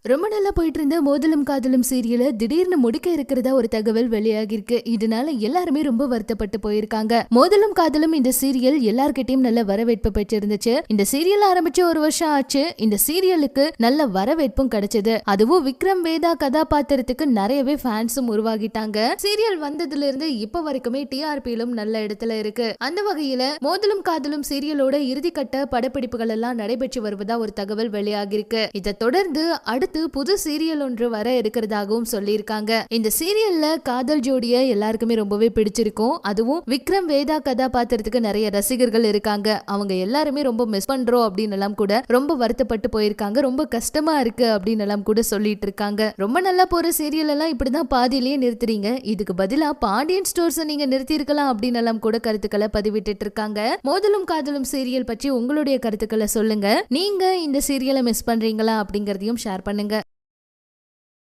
ரொம்ப நல்லா போயிட்டு இருந்த மோதலும் காதலும் சீரியல திடீர்னு முடிக்க இருக்கிறதா ஒரு தகவல் வெளியாகிருக்கு. இதனால எல்லாருமே ரொம்ப வருத்தப்பட்டு போயிருக்காங்க. மோதலும் காதலும் இந்த சீரியல் எல்லார்கிட்டயும் நல்ல வரவேற்பு பெற்றிருந்துச்சு. இந்த சீரியல் ஆரம்பிச்சு ஒரு வருஷம் ஆச்சு. இந்த சீரியலுக்கு நல்ல வரவேற்பும் கிடைச்சது. அதுவும் விக்ரம் வேதா கதாபாத்திரத்துக்கு நிறையவே ஃபேன்ஸும் உருவாகிட்டாங்க. சீரியல் வந்ததுல இருந்து இப்ப வரைக்குமே டிஆர்பியிலும் நல்ல இடத்துல இருக்கு. அந்த வகையில மோதலும் காதலும் சீரியலோட இறுதிக்கட்ட படப்பிடிப்புகள் எல்லாம் நடைபெற்று வருவதா ஒரு தகவல் வெளியாகிருக்கு. இதை தொடர்ந்து அடுத்து புது சீரியல் ஒன்று வர இருக்கிறதாகவும் சொல்லியிருக்காங்க. இந்த சீரியல்ல காதல் ஜோடிய எல்லாருக்குமே ரொம்பவே பிடிச்சிருக்கும். அதுவும் விக்ரம் வேதா கதாபாத்திரத்துக்கு நிறைய ரசிகர்கள் இருக்காங்க. அவங்க எல்லாருமே ரொம்ப மிஸ் பண்றோம் அப்படின்னு எல்லாம் கூட ரொம்ப வருத்தப்பட்டு போயிருக்காங்க. ரொம்ப கஷ்டமா இருக்கு அப்படின்னு எல்லாம் கூட சொல்லிட்டு இருக்காங்க. ரொம்ப நல்லா போற சீரியல் எல்லாம் இப்படிதான் பாதியிலேயே நிறுத்துறீங்க. இதுக்கு பதிலா பாண்டியன் ஸ்டோர்ஸ் நீங்க நிறுத்தி இருக்கலாம் அப்படின்னு எல்லாம் கூட கருத்துக்களை பதிவிட்டு இருக்காங்க. மோதலும் காதலும் சீரியல் பற்றி உங்களுடைய கருத்துக்களை சொல்லுங்க. நீங்க இந்த சீரியலை மிஸ் பண்றீங்களா அப்படிங்கறதையும் ஷேர் பண்ணுங்க.